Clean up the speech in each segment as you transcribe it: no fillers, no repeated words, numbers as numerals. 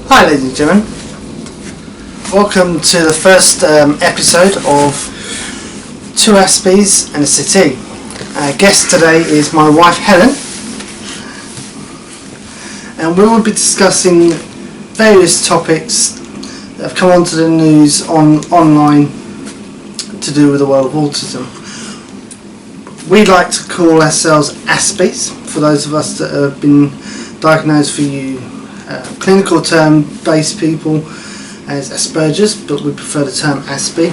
Hi ladies and gentlemen, welcome to the first episode of Two Aspies and Settee. Our guest today is my wife Helen, and we will be discussing various topics that have come onto the news online to do with the world of autism. We like to call ourselves Aspies, for those of us that have been diagnosed. For you clinical term based people as Asperger's, but we prefer the term Aspie,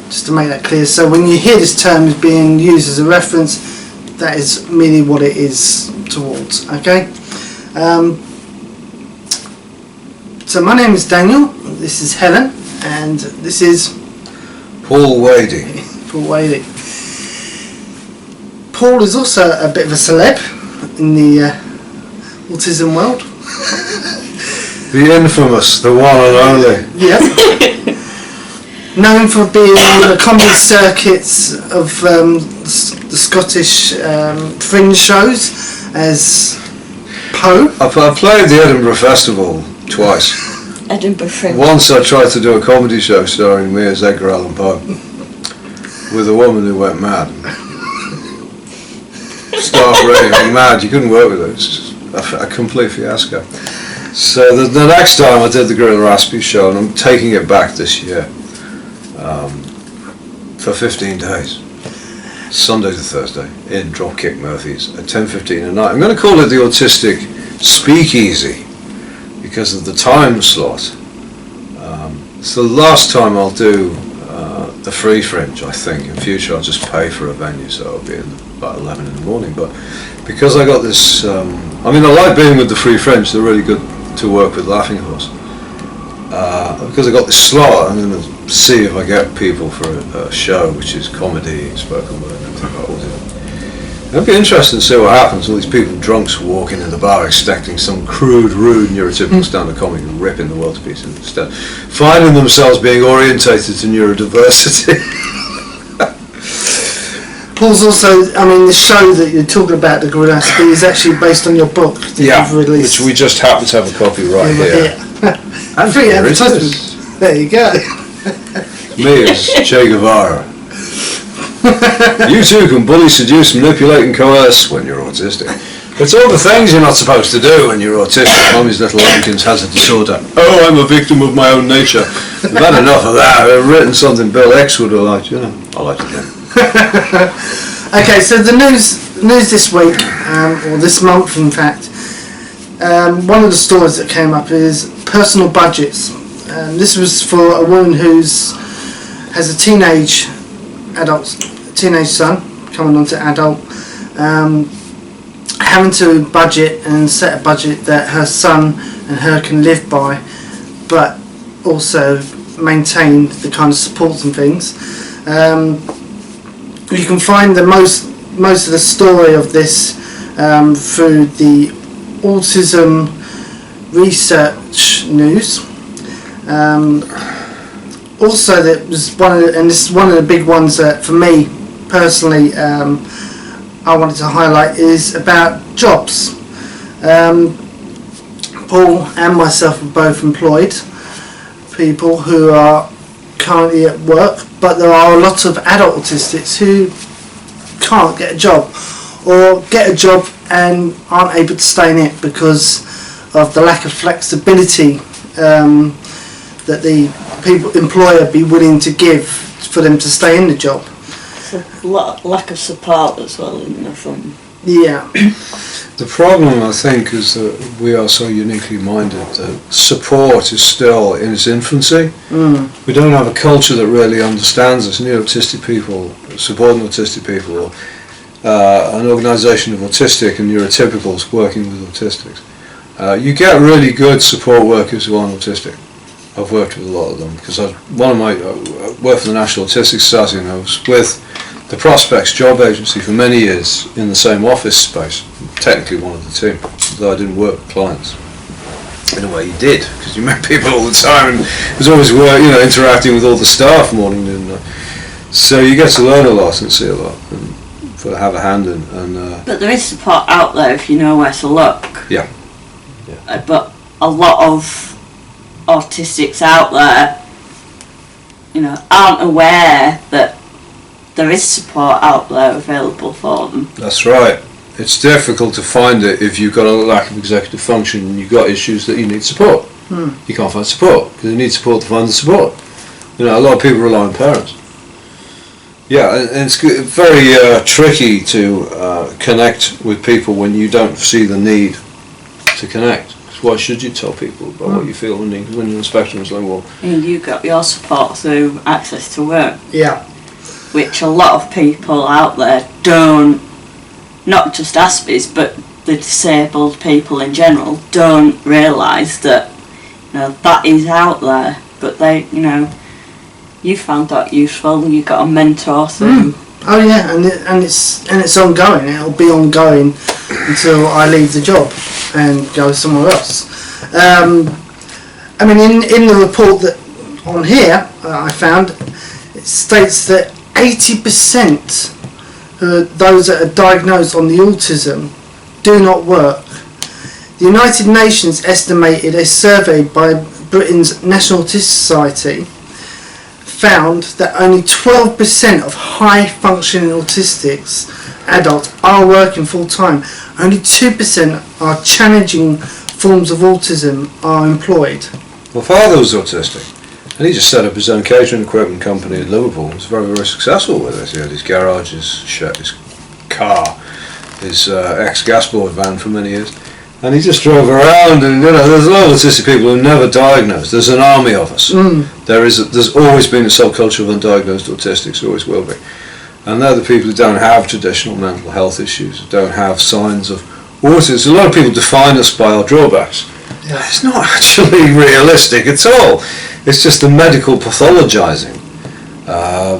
just to make that clear. So when you hear this term being used as a reference, that is merely what it is towards, okay? So my name is Daniel, this is Helen, and this is Paul Wadey. Paul Wadey. Paul is also a bit of a celeb in the autism world. The infamous, the one and only. Yep. Known for being on the comedy circuits of the Scottish fringe shows as Poe. I played the Edinburgh Festival twice. Edinburgh Fringe. Once I tried to do a comedy show starring me as Edgar Allan Poe with a woman who went mad. Stark raving mad, you couldn't work with her. It's just a complete fiasco. So the next time I did the Adult Aspies show, and I'm taking it back this year for 15 days, Sunday to Thursday, in Dropkick Murphy's at 10:15 at night. I'm going to call it the Autistic Speakeasy because of the time slot. It's the last time I'll do the free fringe, I think. In future I'll just pay for a venue, so it'll be about 11 in the morning. But because I got this, I like being with the free fringe, they're really good to work with Laughing Horse. Because I got this slot, I'm going to see if I get people for a show which is comedy, spoken word, and everything like that. It'll be interesting to see what happens. All these people, drunks, walking in the bar expecting some crude, rude, neurotypical stand-up comic and ripping the world to pieces, instead finding themselves being orientated to neurodiversity. Paul's also, the show that you're talking about, the Adult Aspies, is actually based on your book that you've released. Which we just happen to have a copy right here. And free advertisement. There you go. Me as Che Guevara. You too can bully, seduce, manipulate and coerce when you're autistic. It's all the things you're not supposed to do when you're autistic. Mommy's little Lambkins has a disorder. Oh, I'm a victim of my own nature. I've had enough of that. I've written something Bill X would have liked, I liked it then. Okay, so the news this week, or this month in fact, one of the stories that came up is personal budgets. This was for a woman has a teenage son coming on to adult, having to budget and set a budget that her son and her can live by, but also maintain the kind of supports and things. You can find the most of the story of this through the Autism Research News. Also, that was this is one of the big ones that, for me personally, I wanted to highlight, is about jobs. Paul and myself are both employed people who are currently at work, but there are a lot of adult autistics who can't get a job, or get a job and aren't able to stay in it because of the lack of flexibility that the employer be willing to give for them to stay in the job. It's a lack of support as well, isn't there, from... Yeah. The problem, I think, is that we are so uniquely minded that support is still in its infancy. We don't have a culture that really understands us. Autistic people, supporting autistic people, an organisation of autistic and neurotypicals working with autistics. You get really good support workers who aren't autistic. I've worked with a lot of them because I worked for the National Autistic Society, and I was with the Prospects job agency for many years in the same office space, technically one of the team, though I didn't work with clients. In a way you did, because you met people all the time and it was always interacting with all the staff morning and noon. So you get to learn a lot and see a lot and have a hand in. But there is support out there if you know where to look. Yeah. But a lot of autistics out there, you know, aren't aware that there is support out there available for them. That's right. It's difficult to find it if you've got a lack of executive function and you've got issues that you need support. You can't find support because you need support to find the support. You know, a lot of people rely on parents. Yeah, and it's very tricky to connect with people when you don't see the need to connect. Why should you tell people about what you feel when you're on the spectrum? It's like, well, And you got your support through access to work, Yeah. which a lot of people out there don't, not just Aspies, but the disabled people in general, don't realise that, you know, that is out there. But they, you know, you found that useful, you got a mentor through. Oh yeah, and it's ongoing. It'll be ongoing until I leave the job and go somewhere else. I mean, in the report that on here I found, it states that 80% of those that are diagnosed on the autism do not work. The United Nations estimated a survey by Britain's National Autistic Society found that only 12% of high-functioning autistics adults are working full-time. Only 2% are challenging forms of autism are employed. my father was autistic, and he just set up his own catering equipment company in Liverpool. He was very, very successful with it. He had his garage, his car, his ex-gasboard van for many years. And he just drove around, and you know, there's a lot of autistic people who are never diagnosed. There's an army of us. There's always been a subculture of undiagnosed autistics, always will be. And they're the people who don't have traditional mental health issues, who don't have signs of autism. A lot of people define us by our drawbacks. Yeah. It's not actually realistic at all. It's just the medical pathologizing,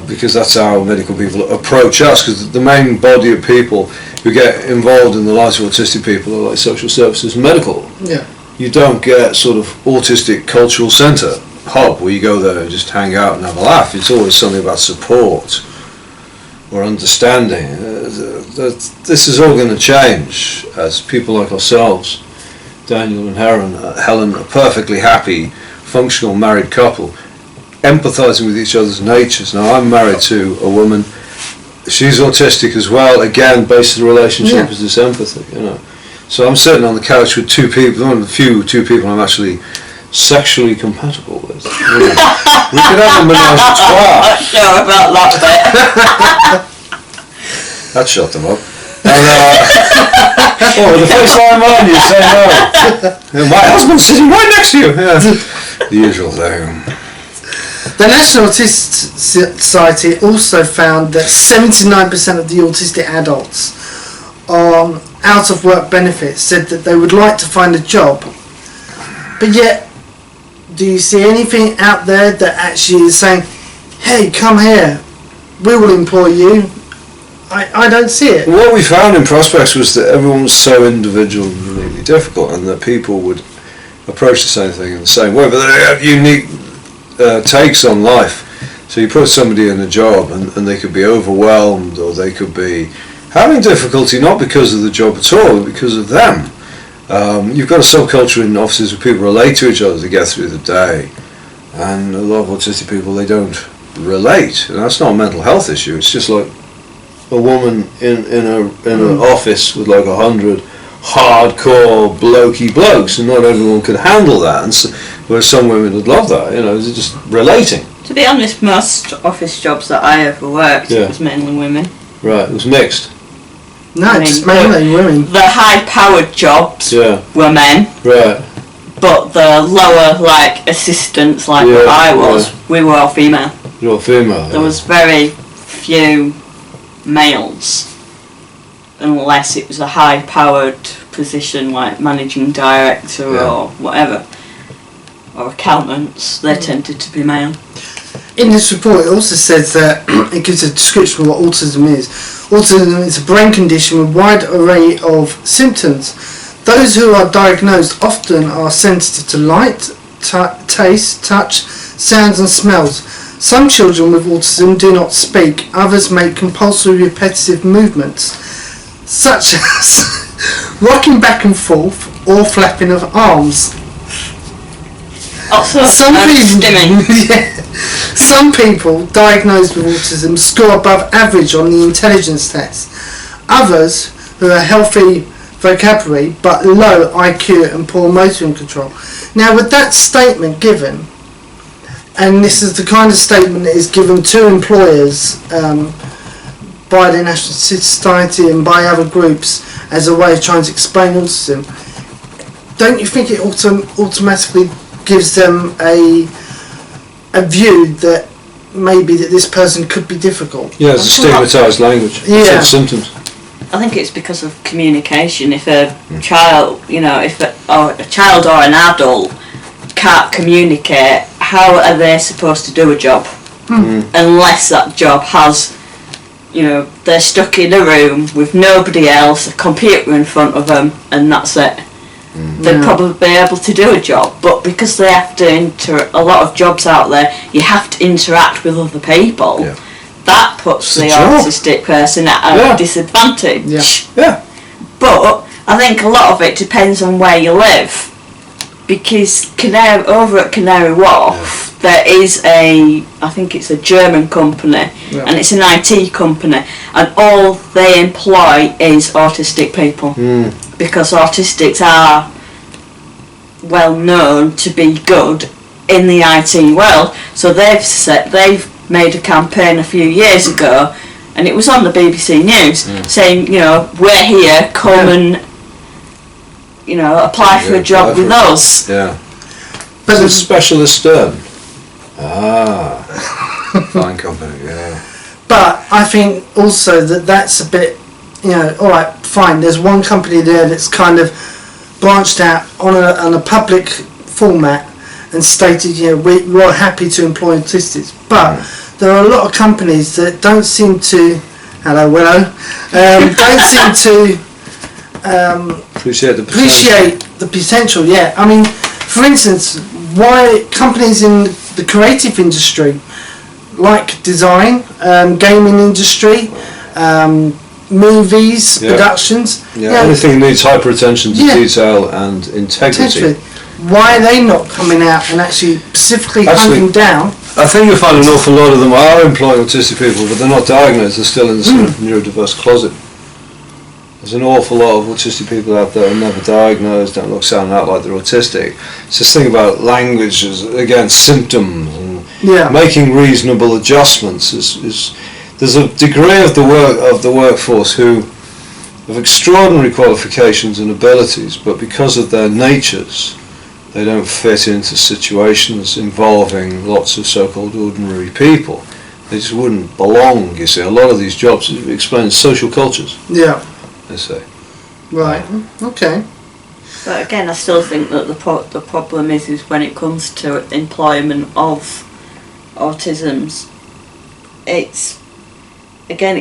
because that's how medical people approach us, because the main body of people who get involved in the lives of autistic people are like social services and medical. Yeah. You don't get sort of autistic cultural centre hub where you go there and just hang out and have a laugh. It's always something about support or understanding. This is all going to change as people like ourselves, Daniel and Helen, a perfectly happy, functional married couple, empathising with each other's natures. Now, I'm married to a woman. She's autistic as well. Again, based on the relationship is this empathy, you know. So I'm sitting on the couch with two people, one of the few two people I'm actually sexually compatible with. You know. We could have a menage a trois. Not sure about that bit. That shut them up. And, oh, the first time on, you say no. And my husband's sitting right next to you. Yeah. The usual thing. The National Autistic Society also found that 79% of the autistic adults on out of work benefits said that they would like to find a job. But yet, do you see anything out there that actually is saying, hey, come here, we will employ you? I don't see it. What we found in prospects was that everyone was so individual and uniquely difficult, and that people would approach the same thing in the same way, but they have unique takes on life. So you put somebody in a job and they could be overwhelmed, or they could be having difficulty not because of the job at all, but because of them. You've got a subculture in offices where people relate to each other to get through the day, and a lot of autistic people, they don't relate, and that's not a mental health issue. It's just like a woman in an office with like 100 hardcore blokey blokes, and not everyone could handle that, and so, whereas some women would love that, you know, they're just relating. To be honest, most office jobs that I ever worked, it was mainly women. Right, it was mixed. No, just mainly women. The high-powered jobs were men. Right. But the lower, like, assistants, like what I was, we were all female. You're all female. There was very few males, unless it was a high-powered position like managing director or whatever, or accountants. They tended to be male. In this report, it also says that it gives a description of what autism is. Autism is a brain condition with a wide array of symptoms. Those who are diagnosed often are sensitive to light, taste, touch, sounds and smells. Some children with autism do not speak. Others make compulsory repetitive movements, such as rocking back and forth or flapping of arms. Also, Some people, stimming. yeah, some people diagnosed with autism score above average on the intelligence test. Others, who are healthy vocabulary but low IQ and poor motor control. Now, with that statement given, and this is the kind of statement that is given to employers by the National Society and by other groups as a way of trying to explain autism, don't you think it automatically gives them a view that maybe that this person could be difficult? Yeah, it's a stigmatised language. Yeah. It's symptoms. I think it's because of communication. If a child, if a child or an adult can't communicate, how are they supposed to do a job? Unless that job has, they're stuck in a room with nobody else, a computer in front of them, and that's it. They'd probably be able to do a job, but because they have to a lot of jobs out there, you have to interact with other people. Yeah. That puts the job. autistic person at a disadvantage. Yeah. But I think a lot of it depends on where you live. Because over at Canary Wharf, there is I think it's a German company, and it's an IT company, and all they employ is autistic people. Because autistics are well known to be good in the IT world. So they've made a campaign a few years ago, and it was on the BBC News, saying, we're here, come and apply for a job with us. Yeah. But Is it Specialist Stern? Fine company, yeah. But I think also that's a bit, alright, fine, there's one company there that's kind of branched out on a public format and stated, we're happy to employ autistics. But there are a lot of companies that don't seem to, don't seem to Appreciate the potential. Yeah, I mean, for instance, why companies in the creative industry, like design, gaming industry, movies, productions, anything that needs hyper attention to detail and integrity. Why are they not coming out and actually specifically hunting down? I think you'll find an awful lot of them are employing autistic people, but they're not diagnosed. They're still in the sort of neurodiverse closet. There's an awful lot of autistic people out there who are never diagnosed, don't look, sound out like they're autistic. It's this thing about language, again, symptoms, and making reasonable adjustments. There's a degree of the workforce who have extraordinary qualifications and abilities, but because of their natures, they don't fit into situations involving lots of so-called ordinary people. They just wouldn't belong, you see. A lot of these jobs explain social cultures. Yeah. They say. Right. Okay. But again, I still think that the problem is when it comes to employment of autisms, it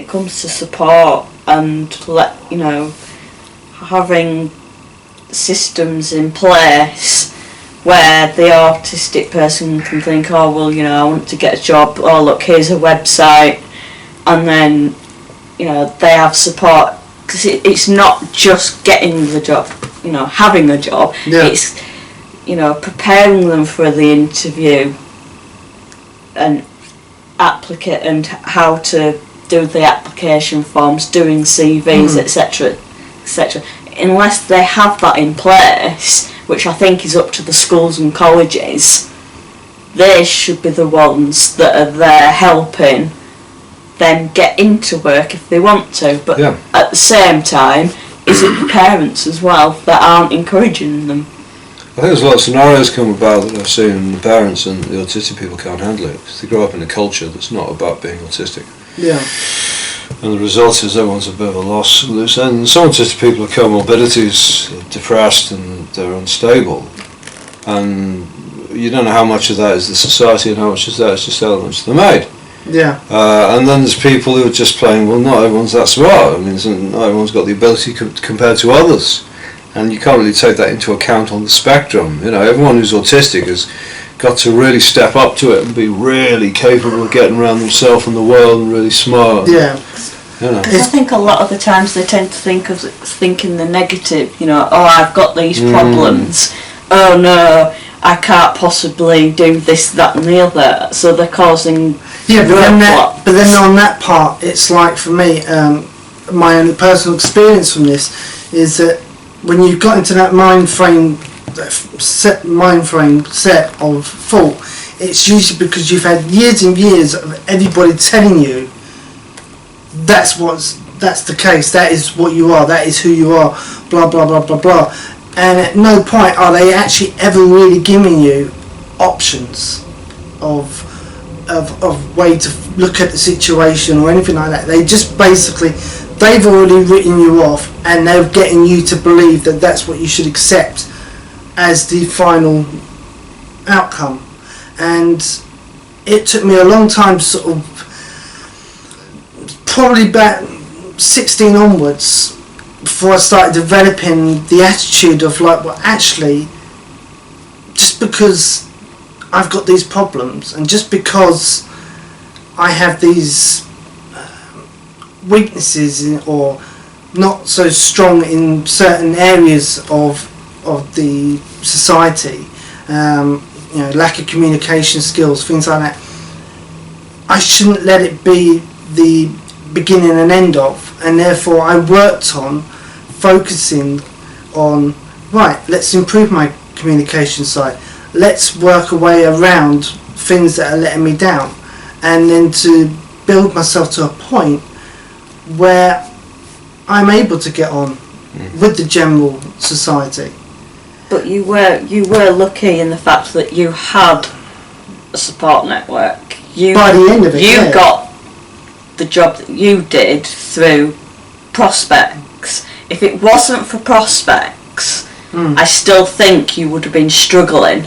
comes to support and having systems in place where the autistic person can think, I want to get a job, look, here's a website, and then they have support. Because it's not just getting the job, having a job. Yeah. It's, preparing them for the interview and and how to do the application forms, doing CVs, etc., etc. Unless they have that in place, which I think is up to the schools and colleges, they should be the ones that are there helping them get into work if they want to, but at the same time, is it the parents as well that aren't encouraging them? I think there's a lot of scenarios come about that I've seen, and the parents and the autistic people can't handle it because they grow up in a culture that's not about being autistic. Yeah. And the result is everyone's a bit of a loss. And some autistic people have comorbidities, depressed, and they're unstable. And you don't know how much of that is the society and how much of that is just elements they're made. Yeah. And then there's people who are just playing, well, not everyone's that smart. I mean, not everyone's got the ability compared to others. And you can't really take that into account on the spectrum. Everyone who's autistic has got to really step up to it and be really capable of getting around themselves and the world and really smart. Yeah. I think a lot of the times they tend to think in the negative, I've got these problems, oh no, I can't possibly do this, that and the other, so they're causing but then on that part, it's like for me, my own personal experience from this is that when you've got into that mind frame set of thought, it's usually because you've had years and years of everybody telling you that's the case, that is what you are, that is who you are, blah blah blah blah blah, and at no point are they actually ever really giving you options of way to look at the situation or anything like that. They just basically, they've already written you off and they're getting you to believe that that's what you should accept as the final outcome. And it took me a long time, sort of probably about 16 onwards, before I started developing the attitude of like, well actually, just because I've got these problems and just because I have these weaknesses or not so strong in certain areas of the society, lack of communication skills, things like that, I shouldn't let it be the beginning and end of, and therefore I worked on focusing on, right, let's improve my communication side, let's work a way around things that are letting me down, and then to build myself to a point where I'm able to get on with the general society. But you were lucky in the fact that you had a support network. By the end of it, you got the job that you did through prospects. If it wasn't for prospects, I still think you would have been struggling.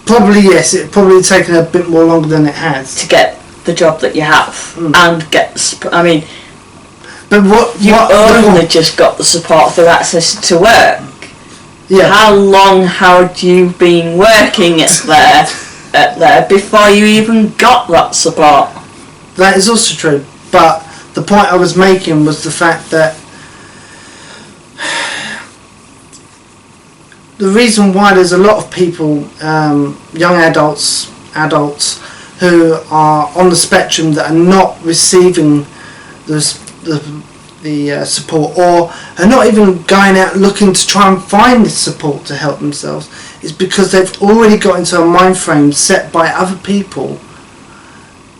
Probably yes, it probably taken a bit more longer than it has to get the job that you have and get. I mean, but only just got the support through access to work. Yeah. How long had you been working at there before you even got that support? That is also true, but the point I was making was the fact that the reason why there's a lot of people, young adults who are on the spectrum that are not receiving the support, or are not even going out looking to try and find the support to help themselves, is because they've already got into a mind frame set by other people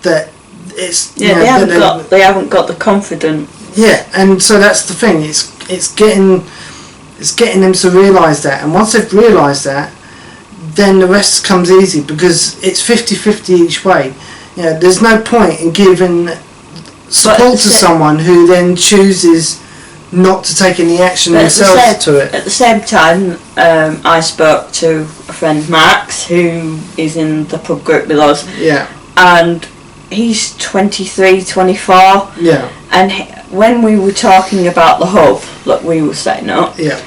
that it's they haven't got the confidence. Yeah, and so that's the thing. It's getting them to realise that, and once they've realised that, then the rest comes easy, because it's 50-50 each way. There's no point in giving support to someone who then chooses not to take any action themselves to it. At the same time, I spoke to a friend, Max, who is in the pub group with us. Yeah. And he's 23, 24. Yeah. And when we were talking about the hub that we were setting up, yeah,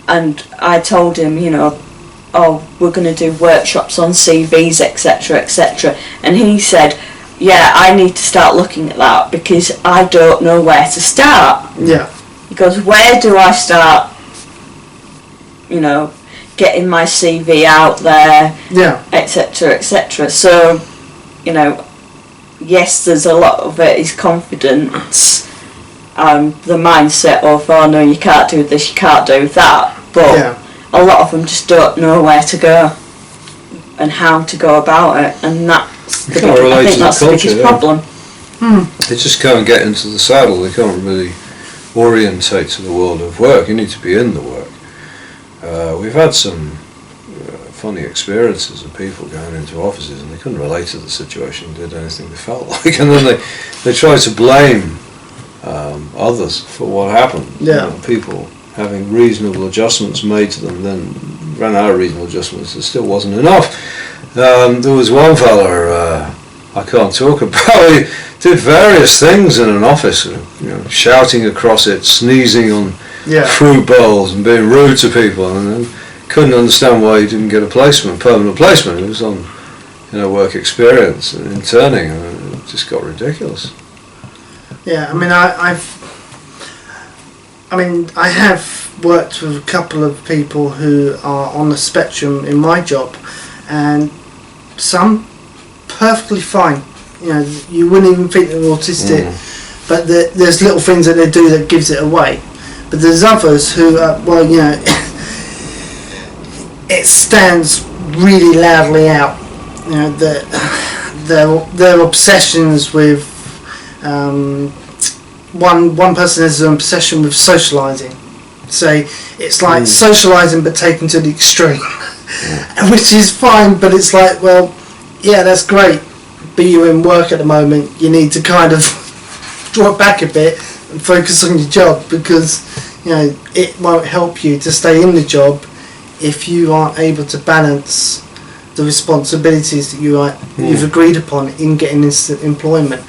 and I told him, we're going to do workshops on CVs, etc., etc. And he said, yeah, I need to start looking at that because I don't know where to start. Yeah. He goes, where do I start, getting my CV out there, yeah, etc., etc. So, yes, there's a lot of it is confidence and the mindset of, oh no, you can't do this, you can't do that, but a lot of them just don't know where to go and how to go about it, and that's the biggest problem. They just can't get into the saddle, they can't really orientate to the world of work. You need to be in the work. We've had some funny experiences of people going into offices and they couldn't relate to the situation, did anything they felt like, and then they try to blame others for what happened. Yeah. People having reasonable adjustments made to them, then ran out of reasonable adjustments, it still wasn't enough. There was one fella, I can't talk about, he did various things in an office, shouting across it, sneezing on fruit bowls and being rude to people, and then couldn't understand why he didn't get a permanent placement. It was on work experience and interning, and it just got ridiculous. Yeah, I mean, I have worked with a couple of people who are on the spectrum in my job, and some perfectly fine. You know, you wouldn't even think they're autistic, but there's little things that they do that gives it away. But there's others who, well, you know, it stands really loudly out. You know, their obsessions with one person has an obsession with socialising. So it's like socialising but taken to the extreme, which is fine. But it's like, well, yeah, that's great, but you're in work at the moment. You need to kind of draw it back a bit and focus on your job, because you know it won't help you to stay in the job if you aren't able to balance the responsibilities that you've agreed upon in getting this employment.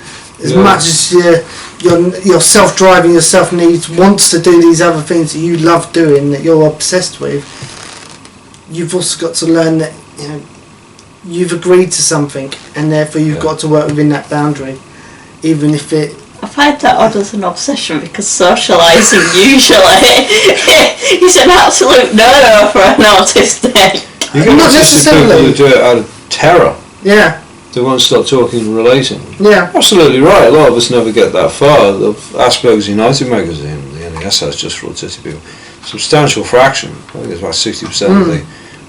As much as you're self-driving, your self-needs wants to do these other things that you love doing, that you're obsessed with, you've also got to learn that, you know, you've agreed to something, and therefore you've got to work within that boundary, even if it... I find that odd as an obsession, because socialising usually is an absolute no-no for an autistic. You get Not autistic people who do it out of terror. Yeah. They won't stop talking and relating. Yeah. Absolutely right. A lot of us never get that far. The Asperger's United magazine, the NES has just for autistic people, substantial fraction, I think it's about 60% of the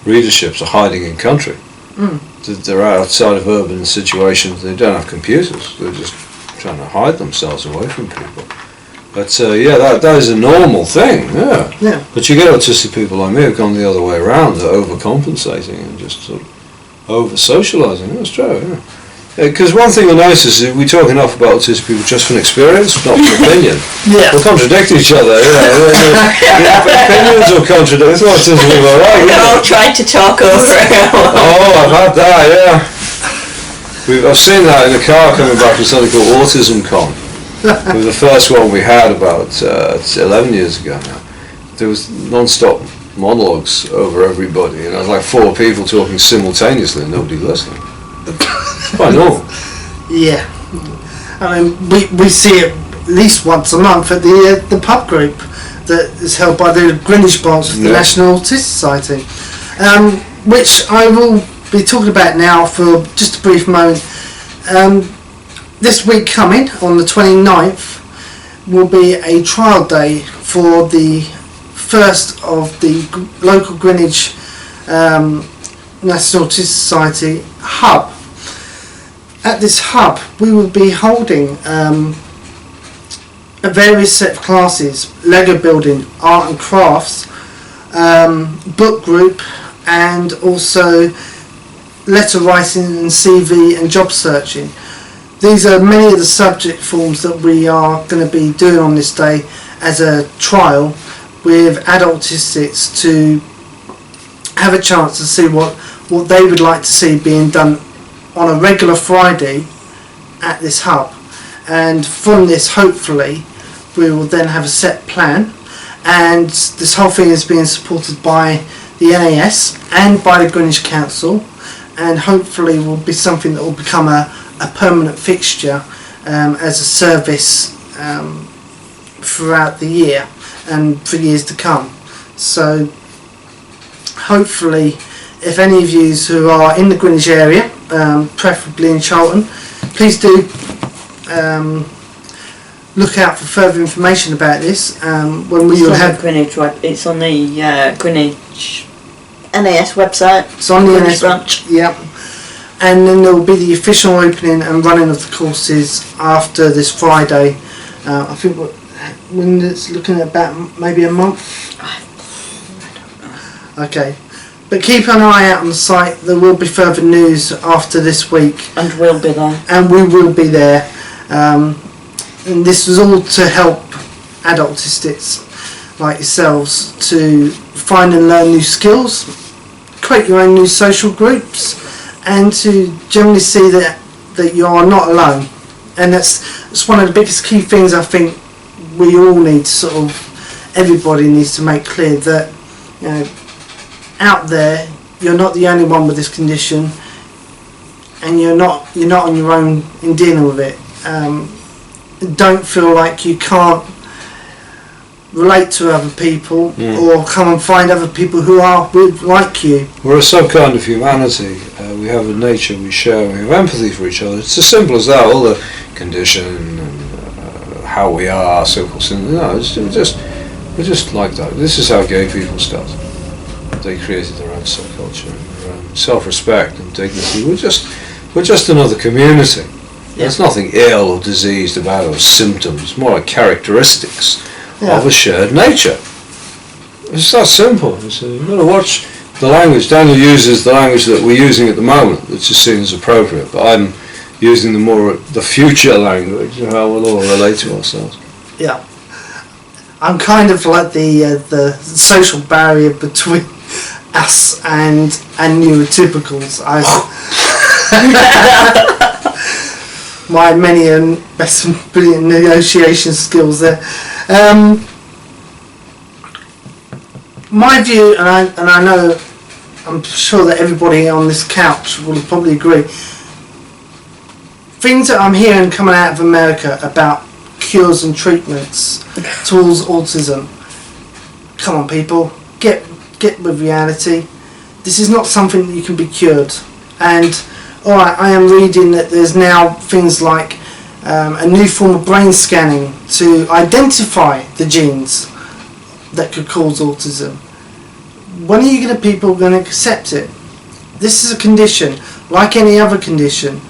readerships are hiding in country. They're outside of urban situations. They don't have computers. They're just trying to hide themselves away from people. But that is a normal thing. Yeah. But you get autistic people like me who've gone the other way around. They're overcompensating and just sort of over-socialising. That's true. Yeah. Because one thing I notice is we talk enough about autistic people just from experience, not from opinion. We'll contradict each other. Opinions will contradict. It's not autistic people, right? We all tried to talk over it. I've had that. Yeah. I've seen that in a car coming back from something called Autism Con. It was the first one we had about 11 years ago now. There was non-stop monologues over everybody, and I was like 4 people talking simultaneously and nobody listening. Quite normal. Yeah. I mean, we see it at least once a month at the pub group that is held by the Greenwich branch of the National Autistic Society, which I will be talking about now for just a brief moment. This week coming, on the 29th, will be a trial day for the first of the local Greenwich National Autistic Society hub. At this hub, we will be holding a various set of classes: Lego building, art and crafts, book group, and also letter writing and CV and job searching. These are many of the subject forms that we are going to be doing on this day as a trial with adult autistics, to have a chance to see what they would like to see being done on a regular Friday at this hub. And from this, hopefully, we will then have a set plan, and this whole thing is being supported by the NAS and by the Greenwich Council, and hopefully will be something that will become a permanent fixture as a service throughout the year and for years to come. So hopefully, if any of you who are in the Greenwich area, preferably in Charlton, please do look out for further information about this. When we will have Greenwich it's on the Greenwich NAS website. It's on the Greenwich NAS branch. Yep. And then there will be the official opening and running of the courses after this Friday. I think when it's looking at about maybe a month. Okay. But keep an eye out on the site. There will be further news after this week. And we'll be there. And we will be there. And this is all to help adult autistics like yourselves to find and learn new skills, create your own new social groups, and to generally see that you are not alone. And that's one of the biggest key things I think we all need to everybody needs to make clear, that out there you're not the only one with this condition, and you're not on your own in dealing with it. Don't feel like you can't relate to other people, or come and find other people who are like you. We're a sub-kind of humanity. We have a nature we share. We have empathy for each other. It's as simple as that. All the condition and how we are, so-called sin. No, we're just like that. This is how gay people start. They created their own subculture, their own self-respect and dignity. We're just another community. There's nothing ill or diseased about it, or symptoms. More like characteristics of a shared nature. It's that simple. You've got to watch the language. Daniel uses the language that we're using at the moment, which is seen as appropriate, but I'm using the future language, how we'll all relate to ourselves. Yeah. I'm kind of like the social barrier between us and neurotypicals. My many and best and brilliant negotiation skills there. My view, and I know, I'm sure that everybody on this couch will probably agree, things that I'm hearing coming out of America about cures and treatments towards autism, come on people, get with reality. This is not something that you can be cured. And alright, I am reading that there's now things like a new form of brain scanning to identify the genes that could cause autism. When are you people going to accept it? This is a condition, like any other condition.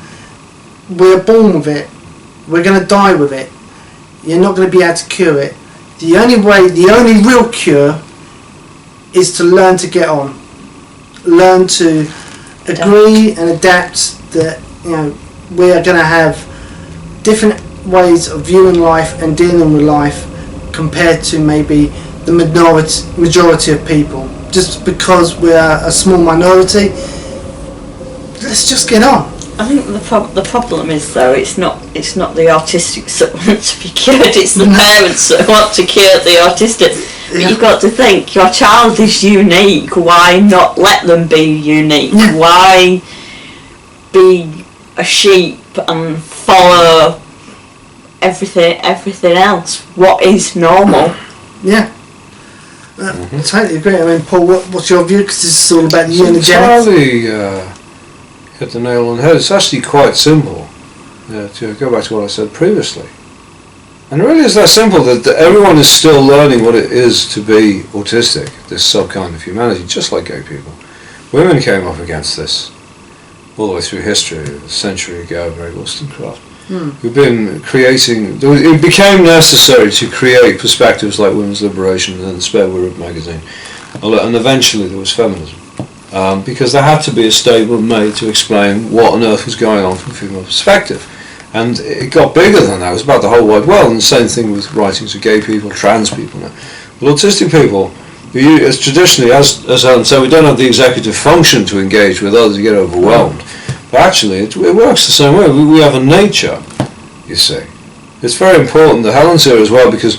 We're born with it. We're going to die with it. You're not going to be able to cure it. The only real cure is to learn to get on. Learn to agree and adapt that, we are going to have different ways of viewing life and dealing with life compared to maybe the majority of people. Just because we're a small minority, let's just get on. I think the problem is though it's not the autistics that want to be cured, it's the parents that want to cure the autistic. But you've got to think, your child is unique, why not let them be unique? Why be a sheep and follow everything else? What is normal? Yeah. I totally agree. I mean, Paul, what's your view? Because this is all about the eugenics. Hit the nail on the head. It's actually quite simple. To go back to what I said previously. And it really is that simple, that everyone is still learning what it is to be autistic, this sub-kind of humanity, just like gay people. Women came up against this all the way through history, a century ago, Mary Wollstonecraft. We've been creating, it became necessary to create perspectives like women's liberation and then the Spare Word magazine. And eventually there was feminism. Because there had to be a statement made to explain what on earth was going on from a female perspective. And it got bigger than that. It was about the whole wide world, and the same thing with writings of gay people, trans people now. But autistic people, as traditionally, as Helen said, we don't have the executive function to engage with others, you get overwhelmed. But actually, it works the same way. We have a nature, you see. It's very important that Helen's here as well, because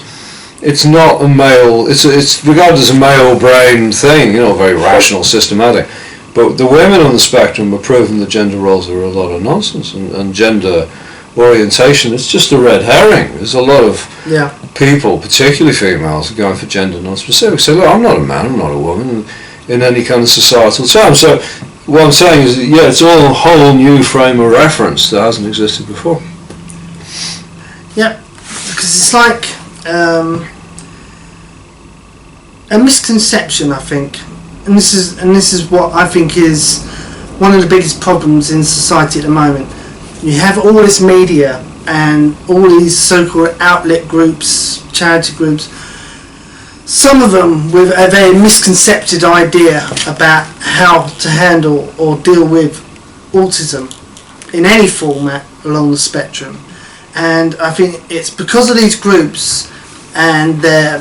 it's not a male, it's regarded as a male brain thing, very rational, systematic. But the women on the spectrum are proving that gender roles are a lot of nonsense, and gender orientation, it's just a red herring. There's a lot of people, particularly females, going for gender non-specific. Say, look, I'm not a man, I'm not a woman, in any kind of societal term. So what I'm saying is, it's all a whole new frame of reference that hasn't existed before. Yeah, because it's like a misconception, I think, and this is what I think is one of the biggest problems in society at the moment. You have all this media and all these so-called outlet groups, charity groups, some of them with a very misconcepted idea about how to handle or deal with autism in any format along the spectrum. And I think it's because of these groups and their,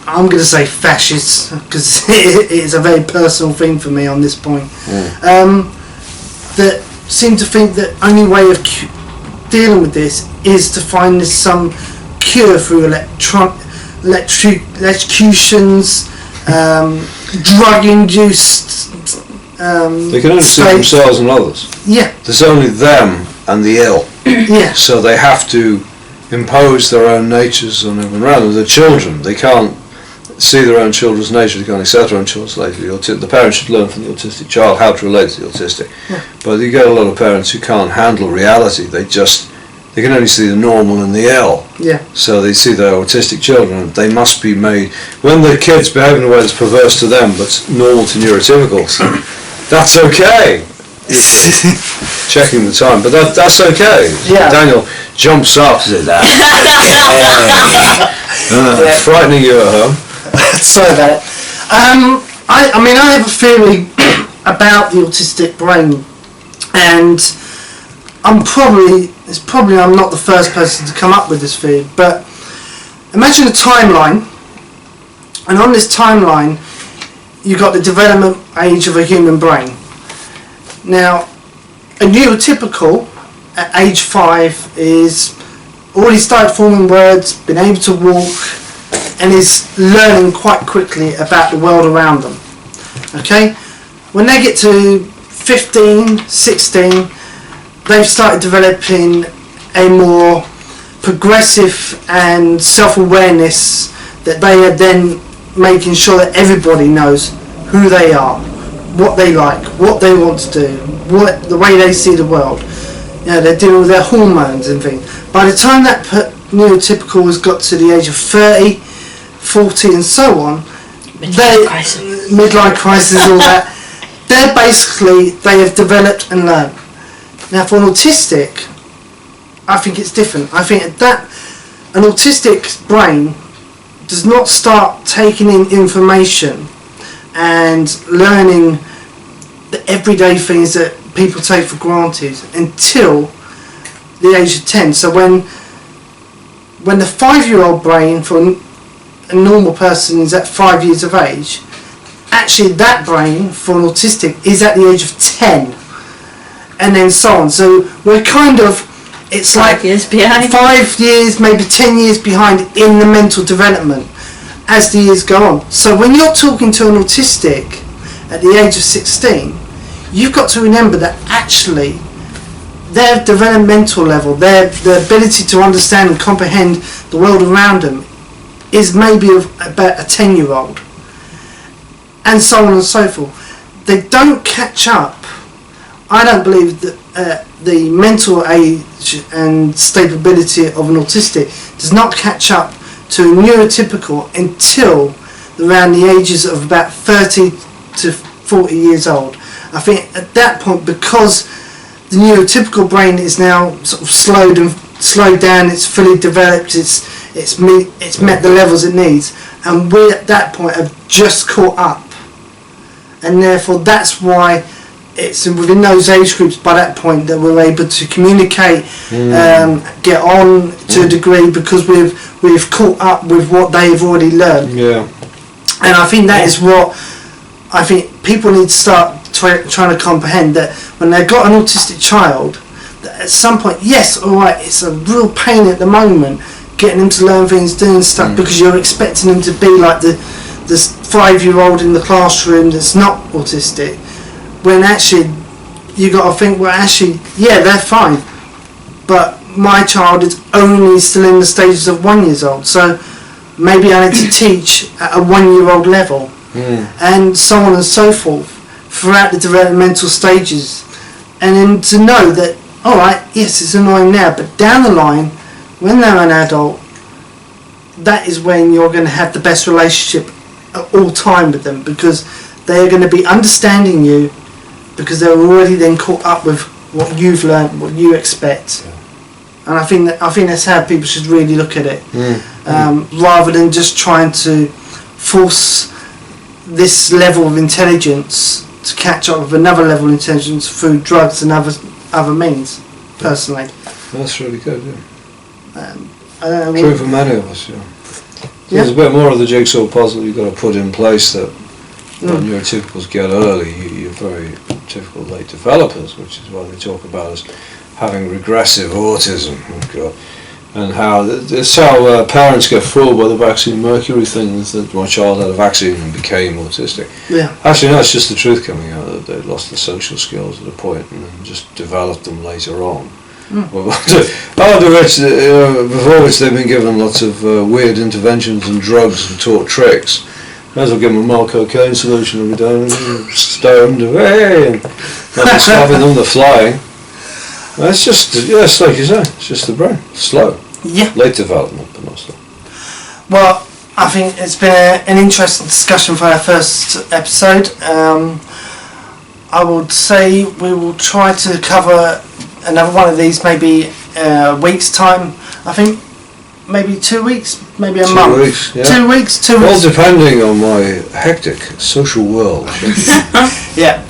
I'm going to say fascists, because it is a very personal thing for me on this point, that seem to think that only way of dealing with this is to find this some cure through electrocutions, drug-induced they can only see themselves and others. Yeah. There's only them and the ill. Yeah. So they have to impose their own natures on everyone around them. The children, they can't see their own children's nature, they can't accept their own children's nature. The parents should learn from the autistic child how to relate to the autistic. But you get a lot of parents who can't handle reality. They can only see the normal and the L. So they see their autistic children, and they must be made, when the kids behave in a way that's perverse to them but normal to neurotypicals, that's okay. Checking the time, but that's okay. Daniel jumps up, frightening you at home. Sorry about it. I mean, I have a theory about the autistic brain, and I'm not the first person to come up with this theory, but imagine a timeline, and on this timeline you got the development age of a human brain. Now, a neurotypical at age 5 is already started forming words, been able to walk, and is learning quite quickly about the world around them. Okay? When they get to 15, 16, they've started developing a more progressive and self-awareness that they are then making sure that everybody knows who they are, what they like, what they want to do, the way they see the world. They're dealing with their hormones and things. By the time that neurotypical has got to the age of 30, 40 and so on, midlife crisis, all that, they have developed and learned. Now for an autistic, I think it's different. I think that an autistic brain does not start taking in information and learning the everyday things that people take for granted until the age of 10. So when the 5-year-old brain for a normal person is at 5 years of age, actually that brain for an autistic is at the age of 10, and then so on. So we're kind of, it's 5 years behind. 5 years, maybe 10 years behind in the mental development as the years go on. So when you're talking to an autistic at the age of 16, you've got to remember that actually their developmental level, their ability to understand and comprehend the world around them is maybe about a 10-year-old, and so on and so forth. They don't catch up. I don't believe that the mental age and stability of an autistic does not catch up to a neurotypical until around the ages of about 30 to 40 years old. I think at that point, because the neurotypical brain is now sort of slowed down, it's fully developed, it's met the levels it needs, and we at that point have just caught up, and therefore that's why it's within those age groups by that point that we're able to communicate, get on to a degree, because we've caught up with what they've already learned. And I think that is what I think people need to start trying to comprehend, that when they've got an autistic child, that at some point, yes, alright, it's a real pain at the moment getting them to learn things, doing stuff, because you're expecting them to be like the 5-year-old in the classroom that's not autistic, when actually you got to think, well, actually, yeah, they're fine, but my child is only still in the stages of 1 year old, so maybe I need to teach at a 1-year-old level, and so on and so forth throughout the developmental stages, and then to know that, alright, yes, it's annoying now, but down the line, when they're an adult, that is when you're going to have the best relationship at all time with them, because they're going to be understanding you, because they're already then caught up with what you've learned, what you expect. And I think that's how people should really look at it, rather than just trying to force this level of intelligence to catch up with another level of intelligence through drugs and other means. Personally, that's really good. I don't know. True for many of us. There's a bit more of the jigsaw puzzle you've got to put in place that when neurotypicals get early, you're very typical late developers, which is why they talk about us having regressive autism. And how it's how parents get fooled by the vaccine mercury things, that my child had a vaccine and became autistic. Actually, no, it's just the truth coming out, that they lost the social skills at a point and then just developed them later on. After which, before which they've been given lots of weird interventions and drugs and taught tricks. Might as well give them a mild cocaine solution every day, stoned, hey, and not stopping them, they're flying. It's just, it's like you say, it's just the brain, slow. Yeah. Late development, but not slow. Well, I think it's been an interesting discussion for our first episode. I would say we will try to cover another one of these maybe a week's time. I think maybe 2 weeks, maybe a month. 2 weeks, yeah. 2 weeks, Well, depending on my hectic social world. Yeah,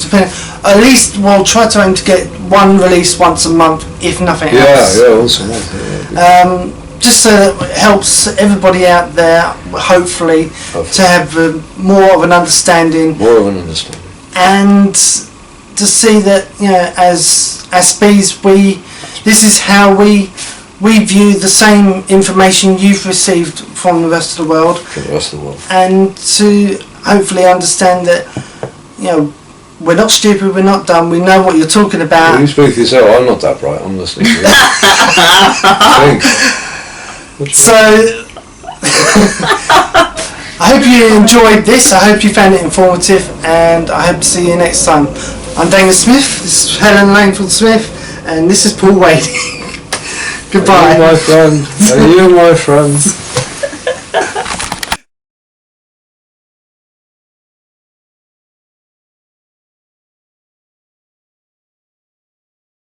at least we'll try to aim to get one release once a month, if nothing else. Yeah, once a month. Yeah. Just so that it helps everybody out there, hopefully, to have more of an understanding. More of an understanding. And to see that, as Aspies, this is how we view the same information you've received from the rest of the world. From the rest of the world. And to hopefully understand that, we're not stupid, we're not dumb, we know what you're talking about. Well, you speak for yourself, I'm not that bright, I'm listening to you. Think. So, I hope you enjoyed this, I hope you found it informative, and I hope to see you next time. I'm Dana Smith, this is Helen Langford Smith, and this is Paul Wade. Goodbye. Are you my friend? Are you my friend?